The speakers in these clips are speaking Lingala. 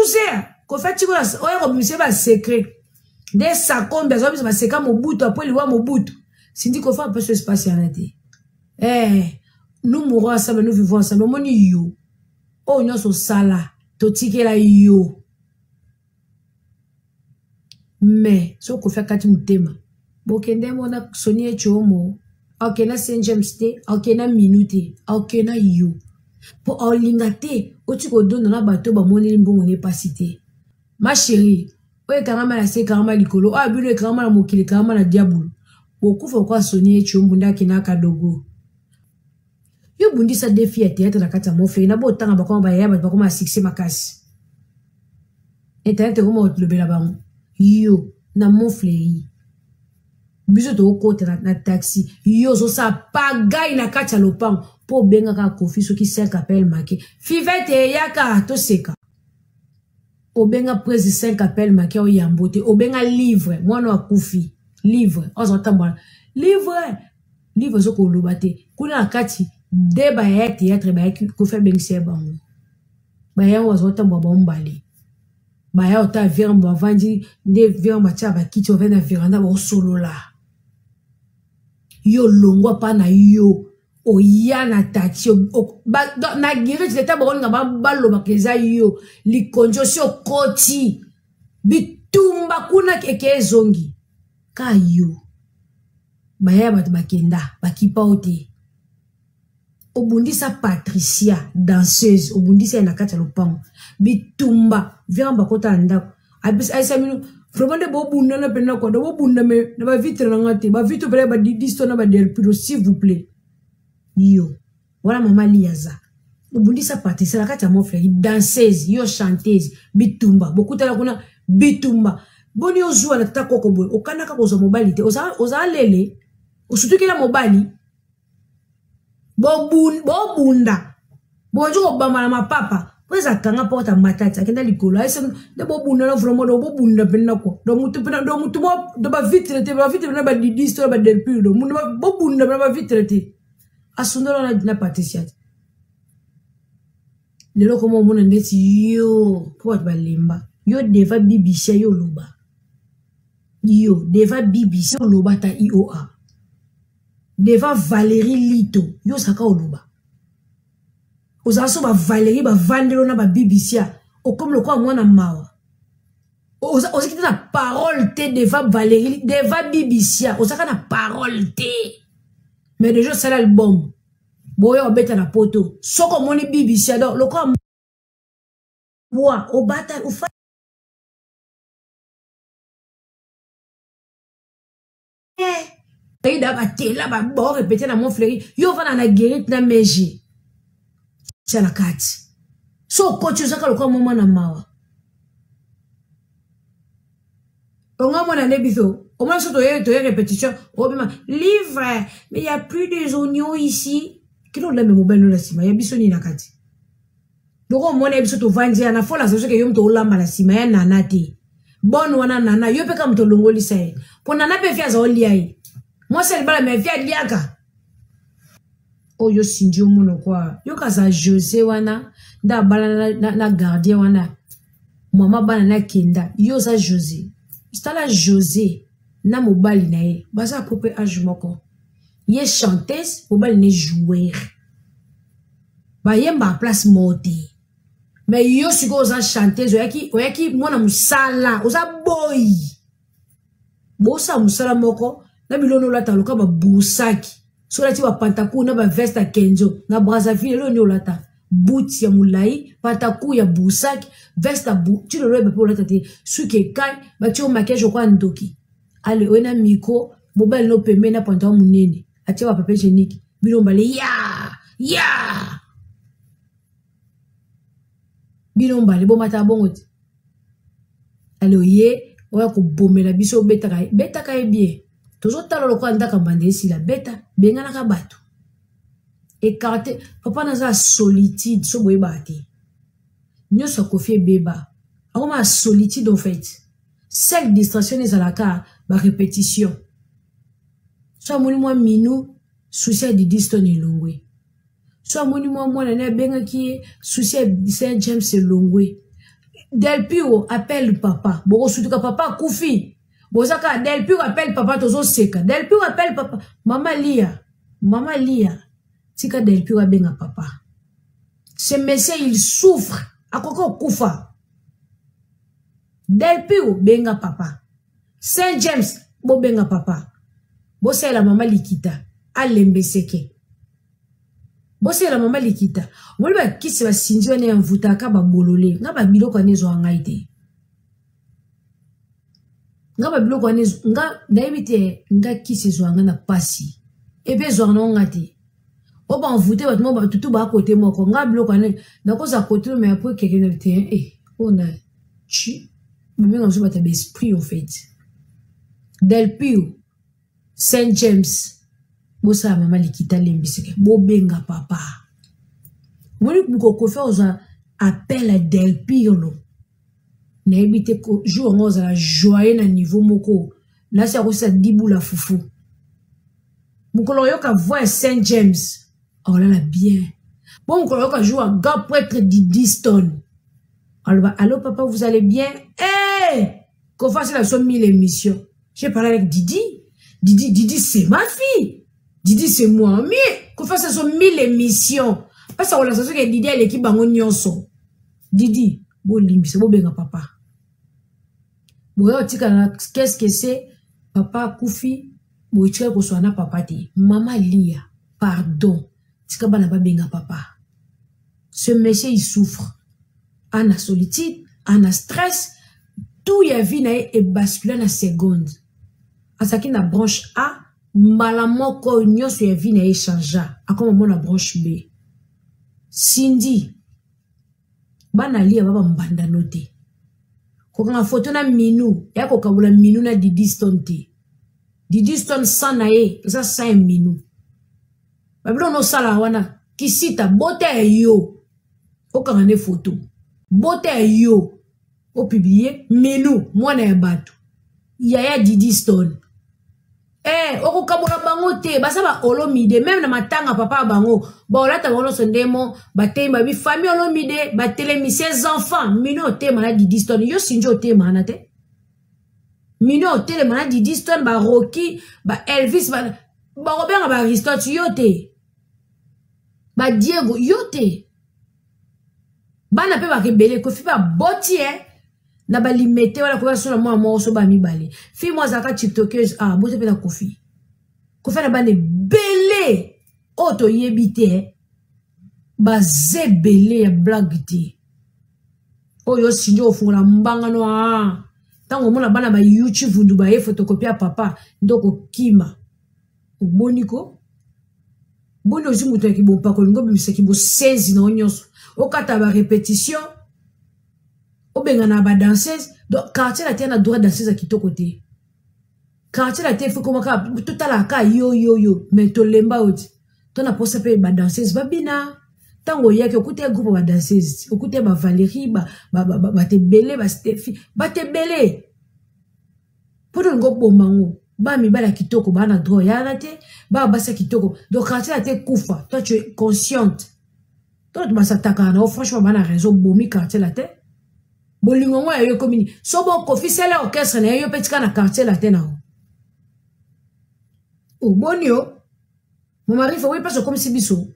12h. Ko fait tu vois oya ko monsieur ba secret. Des sacombes besoin ba secret Mobutu après lui Mobutu. Sindi ko fa pas se passer arrêter. Nous mourons ensemble, nous vivons ensemble. Moni yo. Oh nyonso sala, to tikela yo. Mais so ko fa kati mutema. Bokende mona Sonia chomo. Okena Saint James te, okena minute, okena yo. Po olingate, otiko don na bato ba moni mbongo ne pasité. Ma chérie, oye karama la se karama likolo, o abino karama la mokili karama la diabolo. Bokufa kwa Sonia chombo ndaki na kadogo. Yo bundi sa défi à théâtre na kata mofe na bo tanga bakoma ba yaba bakoma succès makasi. Internet ko mo le bela bango. Yo na monfleri. Biso to kote na taxi. Yo so sa pagay na kata lopang po benga ka kofi so ki 5 appel marqué. Fivete yaka to seka. O benga presi 5 appel marqué o yambote. O benga livre mwana akufi. Livre. O so tambala. Livre so ko lobate. Kuna kati de ba ya théâtre ba ko fe bengse bango. Ba ya wa so tambwa ba mbali. Ba ya ota verbe vandi de verbe cha ba kiti o vena veranda ba solo la. Yo longwa pa na yo o ya na tati na gire tu teta ba nga ba lo ba keza yo li konjo si o koti bitumba kuna keke zongi ka yo ba ya ba bakenda ba kipa ote obundisa Patricia danseuse obundisa na kati lopango bitumba viamba kota ndako aisa minu vraiment de bo bunda na pena ko do bo bunda me na ba vitre na ngati ba vitre ba disto na ba derpiro s'il vous plaît yo voilà maman liaza obundisa Patricia na kati ya mon frère danseuse yo chanteuse bitumba bokuta la kuna bitumba boni ozwa na tata koko boy okanaka ko zo mobali te oza lele osutuki la mobali bunda bonjour obama na mapapa weza kanga porta matata akenda likolo aise de bunda na vraiment do bunda penna ko do mutu do ba vitre na ba disto ba derpil do mundu bunda na ba vitre te asundolo na Patricia lelo komo mona ndeti yo porta ba lemba yo deva bibisia yo loba yo deva bibisia yo loba ta IOA deva Valérie Lito yo saka oluba ozaso ba Valérie ba vandelo na ba bibisia o comme le quoi mwana mawa ozakita na parole te deva Valérie deva bibisia ozaka na parole te mais déjà c'est l'album boyo obeta na poto soko moni bibisia do le quoi boa o bata o fa da ba tela ba bo répéter na mon frère yo va na guérite na meji c'est la kati so coach zaka lo kwa mama na mawa onga mona nebiso au moins so to répétition o bima livre mais il y a plus des oignons ici kilo la même belle la sima ya biso ni na kati doko mona biso to vandi na fola so ke yo mto olamba la sima ya nana te bon wana nana yo pe kam to longoli sai po nana pe fia za oliai moi c'est le bala me fia liaka oh yo sindio muno kwa yo kaza José wana nda bala na gardien wana mama bana na kenda yo za José stala José na mobali na ye baza coupe âge moko ye chanteuse mobali ne joueur ba yemba place moti mais yo siko za chanteuse oyaki mwana musala oza boy bosa musala moko na bilono lata loka ba busaki so lati wa pantaku na ba veste kenzo na Brazzaville lo ni olata boot ya mulai pantaku ya busaki veste bu tu le ba lata te suke kai ba ti o maquillage kwa ndoki ale wena miko mobile no peme na pantaku munene ati wa papier hygiénique bilomba le ya bilomba le bomata bongoti ale oye oya ko bomela biso betaka e bien toujours talo lo kwa ndaka mbandesi la beta benga na kabato écarté papa na za solitude so boye bate nyoso kofie beba akoma solitude en fait seule distraction ezalaka ba répétition so amoni mwa minu souci de Diston elongwe so amoni mwa mwana na benga ki souci de Saint James elongwe Del Pio appelle papa. Bon, surtout que papa Koufi. Bozaka Del Pio appelle papa tozo seka. Del Pio appelle papa. Maman Lia. Tika Del Pio abenga papa. Ce monsieur il souffre. Akoko Koufa. Del Pio benga papa. Saint James bo benga papa. Bosse la maman likita. Alembe seke. Bosse la maman likita. Wole ba kisi ba sinji wane mvuta ka ba bolole. Nga ba biloko anezo angaite. Nga ba biloko anezo nga daibite nga kisi zo anga na pasi. Ebe zo anga ngati. Oba mvute ba tumo ba tutu ba kote moko nga biloko ane na koza kote mais après quelqu'un ne te on a chi. Mais on se bat esprit en fait. Del Pio Saint James bosa mama likita lembiseke bo benga papa. Moni buko ko faire aux appel à Del Pio lo. Na ebite ko jour ngoza la joie na niveau moko. Na sa ko sa dibu la fufu. Mukolo yoka voix Saint James. Oh là là bien. Bon mukolo yoka joue un gars prêtre Didi Stone. Allô papa vous allez bien? Qu'on fasse la somme 1000 émissions. J'ai parlé avec Didi. Didi c'est ma fille. Didi c'est moi. Mais qu'on fasse la somme 1000 émissions. Parce que la sensation que Didi est l'équipe en nyonso. Didi, bon limbi, c'est bon benga papa. Bon qu'est-ce que c'est? Papa Koufi, bon tu es pour na papa te. Maman Lia, pardon. Tika bana ba benga papa. Ce monsieur il souffre. En a solitude, en a stress. Tout y a vu et basculer na seconde. Asaki na branche A, malamoko nyonso ya vi na échangea. Akoma mona branche B. Cindy, bana lia baba mbanda note. Kokanga photo na minu, ya kokabula minu na Didi Stone te. Didi Stone sana ye, eza 5 minu. Babilo no sala wana, kisita bote yo. Kokanga ne photo. Bote yo. Au publier menu mwana ya batu yaya Didi Stone oko kabura bango te basa ba olomide même na matanga papa bango ba olata bango sondemo batema bi famille olomide ba télémi ses enfants mino te mana Didi Stone yo sinjo te mana te mino te mana Didi Stone ba Rocky ba Elvis ba Robert ba Aristote yo te ba Diego yo te bana pe ba rebelle ko fi ba boti na ba limité wala ko so na mo so ba mi balé fi moi zaka tiktokeuse bote pe na kofi na ba ne belé auto yebité ba zebelé ya blague te oyo sinjo ofungula mbanga no tango mona bana ba YouTube vundu ba ye photocopie papa ndoko kima boniko bono zimuto ki bo pakolingo bimisaki bo 16 na onyoso okata ba répétition obenga na ba danseuse donc quartier la tienne a droit danseuse à kito côté quartier la tienne faut comment tout à la ka yo mais to lemba oti to na posa pe ba danseuse ba bina tango yake okute groupe ba danseuse okute ba Valérie ba te belé ba Steffi ba te belé poto ngo bomango ba mi ba la kitoko ba na droit ya la te ba sa kitoko donc quartier la te kufa toi tu es consciente toi tu vas s'attaquer na franchement ba na raison bomi quartier la te bolingongo ya yo komini so bon officiel orchestre na yo petika na quartier la te na o bonio mon mari fa oui pas comme si biso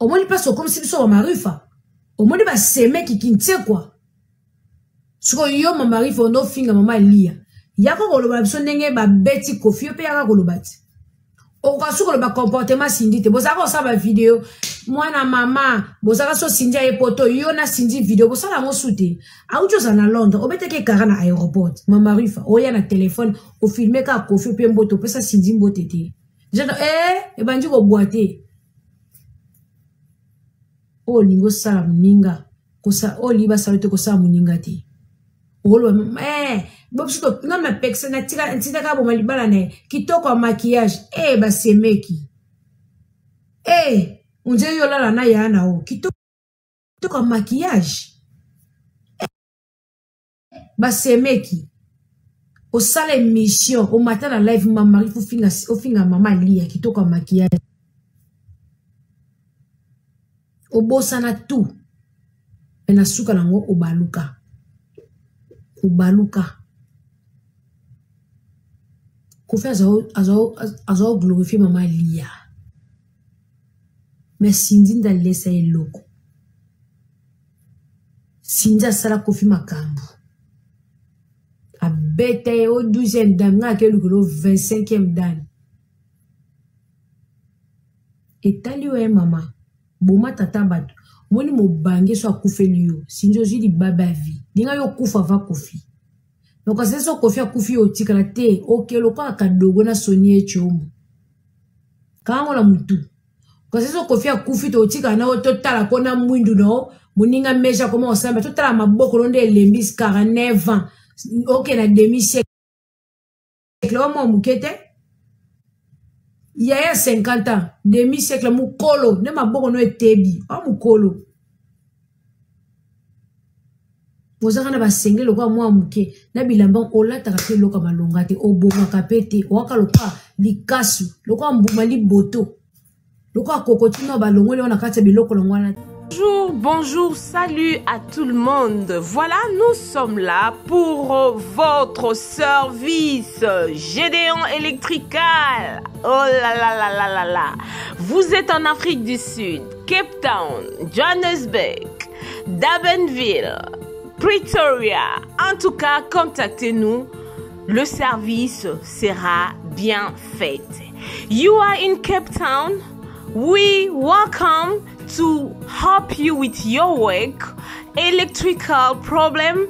au moins il passe comme si biso mon mari fa au moins ba seme ki kintse quoi so yo mon mari fa no finga mama Lia yako koloba biso ndenge ba beti kofi pe yaka kolobati o ka su koloba comportement Cindy te bozaka sa ba vidéo mwana mama bozaka so Cindy e poto yo na Cindy vidéo bosala mo sute auto za na Londres obeteke kara na aéroport mama rifa oya na téléphone o filmer ka kofi pe mboto pesa Cindy mbote te jana e banji ko boite o lingo sala mninga kosa o liba salute kosa muninga te olo bobsuto na ma pexe na tika ka bo malibala ne kitoko maquillage ba semeki unje yo lala na yana o kitoko maquillage ba semeki o sala émission o matin na live mama il faut finga mama Lia kitoko maquillage o bossa na tout na suka nango obaluka. Obaluka. Kofi azo glorifier maman Lia. Mais Cindy nda lesa eloko. Cindy asala Kofi makambu. A bete au 12e dan, nga ke lukolo 25e dan. Etali we mama, boma tata batu, moni mo bange so akufeli yo, Cindy ozi di baba vi. Dinga yo kufa va Kofi. Donc c'est ça Kofi akufi yo tikala te, ok loko akadogo na soni e chomo. Kango la mutu. Quand c'est ça Kofi akufi to tikala na ototala kona mwindu no, muninga meja koma osamba, totala maboko londe lembis 49 ans. Ok na demi-siècle. Omo mukete. Il y a 50 ans, demi-siècle mukolo, ne maboko no etebi, o mukolo. Mozaka na basengele lokwa mwa muke na bilamba olata ka pe loka malonga te obonga ka pete waka lokwa likasu lokwa mbuma liboto lokwa kokotino balongole ona kati biloko longwana. Bonjour, bonjour, salut à tout le monde. Voilà, nous sommes là pour votre service Gédéon Electrical. Oh là là là là là là. Vous êtes en Afrique du Sud, Cape Town, Johannesburg, Durbanville, Pretoria. En tout cas, contactez-nous. Le service sera bien fait. You are in Cape Town. We welcome to help you with your work, electrical problem.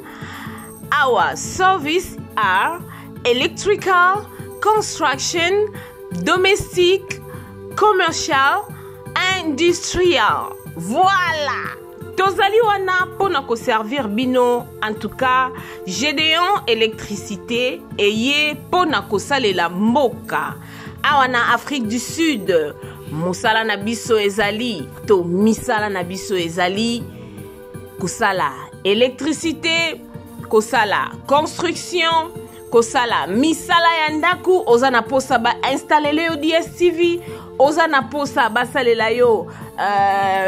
Our service are electrical, construction, domestic, commercial, industrial. Voilà. Tozali wana pona ko servir bino. En tout cas, Gédéon électricité eye pona ko salela mboka. Awana Afrique du Sud. Mosala na biso ezali to misala na biso ezali kosala électricité, kosala construction, kosala misala ya ndaku, oza na posa ba installer yo DSTV, oza na posa ba salela yo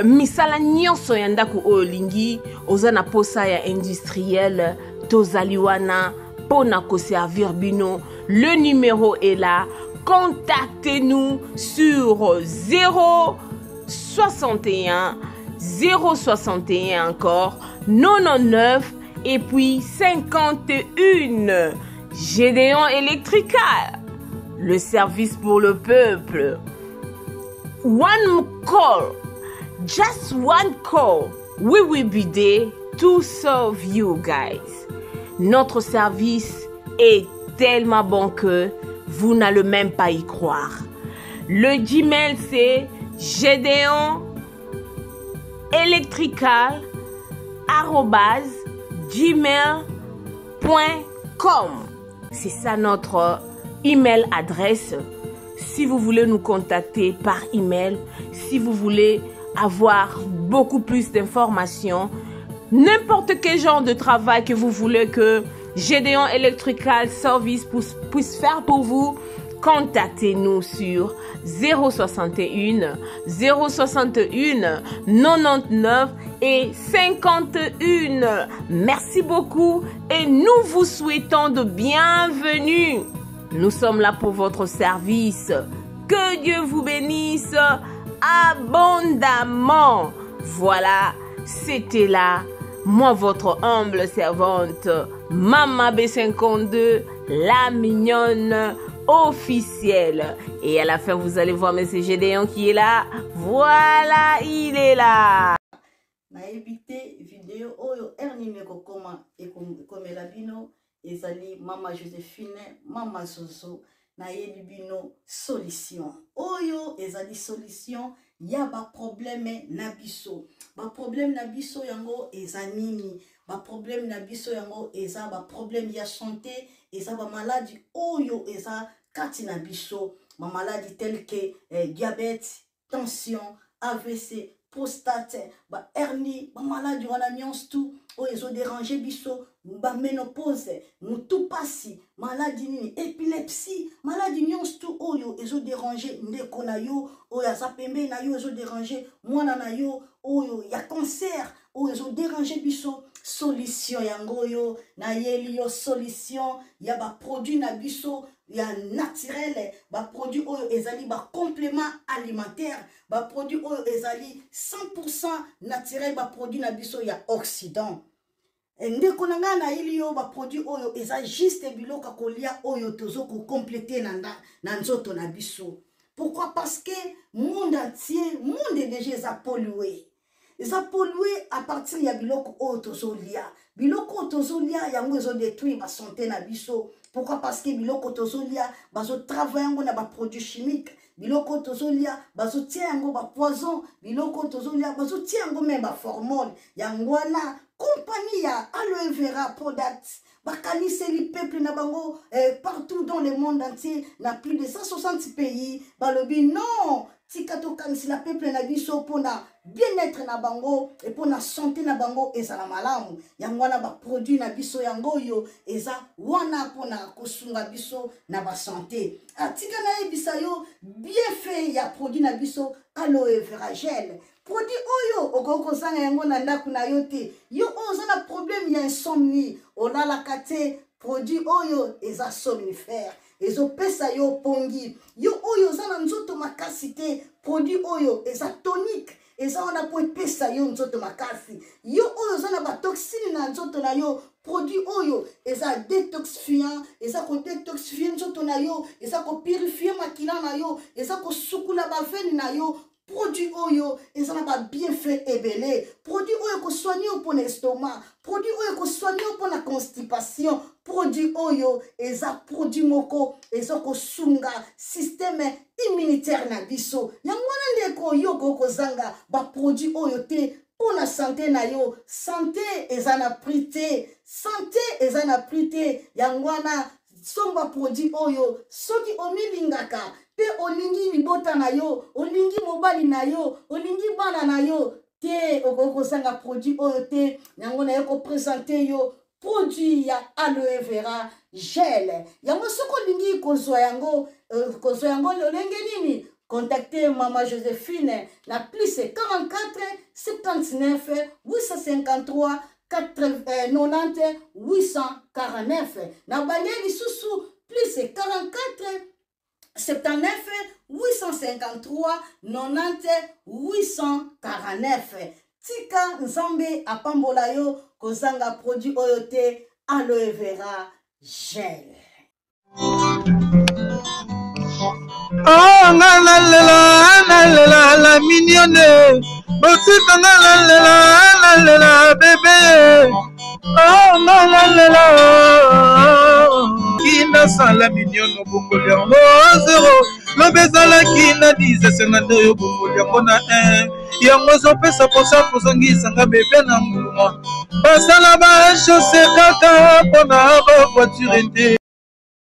misala nyonso ya ndaku olingi, oza na posa ya industriel tozali wana pona ko servir bino. Le numéro est là. Contactez-nous sur 061 061 encore 99 et puis 51. Gédéon Electrical, le service pour le peuple. One call, just one call, we will be there to serve you guys. Notre service est tellement bon que vous n'allez même pas y croire. Le Gmail c'est gédéon-electrical@gmail.com. C'est ça notre email adresse. Si vous voulez nous contacter par email, si vous voulez avoir beaucoup plus d'informations, n'importe quel genre de travail que vous voulez que Gédéon Electrical Service puisse faire pour vous, contactez-nous sur 061 061 99 et 51. Merci beaucoup et nous vous souhaitons de bienvenue. Nous sommes là pour votre service. Que Dieu vous bénisse abondamment. Voilà, c'était là. Moi, votre humble servante, Maman B52, la mignonne officielle. Et à la fin, vous allez voir M. Gédéon qui est là. Voilà, il est là. Na ebité vidéo oyo erni meko koma ekomela bino ezali Mama Joséphine, Mama Zozo na yebi bino solution. Oyo ezali solution ya ba problème na biso. Ba problème na biso yango ezanini. Ba problème na biso yango eza ba problème ya santé, eza ba maladie oyo eza kati na biso, ba maladie telle que diabète, tension, AVC, prostate, ba hernie, ba maladie wana nyonso tout oyo ezo déranger biso, ba ménopause, mutu pasi, maladie nini, épilepsie, maladie nyonso tout oyo ezo déranger ndeko na yo, oyo aza pembe na yo ezo déranger mwana na yo, oyo ya cancer, oyo déranger biso solution yango yo na yeli yo solution ya ba produit na biso ya naturel ba produit oyo ezali ba complément alimentaire ba produit oyo ezali 100% naturel ba produit na biso ya Occident. Ndeko na nga na ili yo ba produit oyo eza juste biloko kolia oyo tozo ko compléter na nzoto na biso. Pourquoi? Parce que monde entier, monde déjà est pollué. Ils ont pollué à partir de biloko otozolia. Biloko otozolia yango ils ont détruit ma santé na biso. Pourquoi? Parce que biloko otozolia bazo travailler yango na ba produits chimiques. Biloko otozolia bazo tia yango ba poison. Biloko otozolia bazo tia yango même ba hormone. Yango na compagnie ya aloe vera products. Bakanise li peuple na bango partout dans le monde entier, na plus de 160 pays. Balobi non, tikato kanisi la peuple na biso pona bien-être na bango et pona santé na bango ezala malamu. Yango wana ba produit na biso yango yo eza wana pona kosunga biso na ba santé. Atika na ebisa yo bien fait ya produit na biso aloe vera gel. Produit oyo okoko sanga yango na ndaku na yo te. Yo ozo na problème ya insomnie. Ona la kate produit oyo eza somnifère. Ezo pesa yo pongi. Yo oyo za na nzoto makasi te. Produit oyo eza tonique. Eza wana po pesa yo nzoto makasi. Yo oyo za na ba toxine na nzoto na yo. Produit oyo eza détoxifiant. Eza ko détoxifier nzoto na yo. Eza ko purifier makila na yo. Eza ko sukula ba veine na yo. Produit oyo, ils ont pas bien fait ébélé. Produit oyo ko soigner pour l'estomac. Produit oyo ko soigner pour la constipation. Produit oyo, ils ont produit moko, ils ont ko sunga système immunitaire na biso. Yangwana ndeko yo ko zanga ba produit oyo te pour la santé na yo. Santé ezana prité. Santé ezana prité. Yangwana somba produit oyo soki omilingaka pe olingi libota na yo, olingi mobali na yo, olingi bana na yo, te okoko sanga produit oyo te, yango na yo ko présenter yo produit ya aloe vera gel. Yango soko lingi kozwa yango lolenge nini? Contactez Maman Joséphine na plus 44 79 853 90 849. Na bangeli susu plus 44 79 853 90 849. Tika nzambe apambola yo kozanga produit oyo te aloe vera gel. Oh la mignonne, botika la bébé. Oh la kina sala mignonne bokoli yango 0 lobezala kina 10 52 yo bokoli yango na 1 yango zopesa posa kozongisa bebe na mbuma basala ba chaussée kaka pona ba voiture te.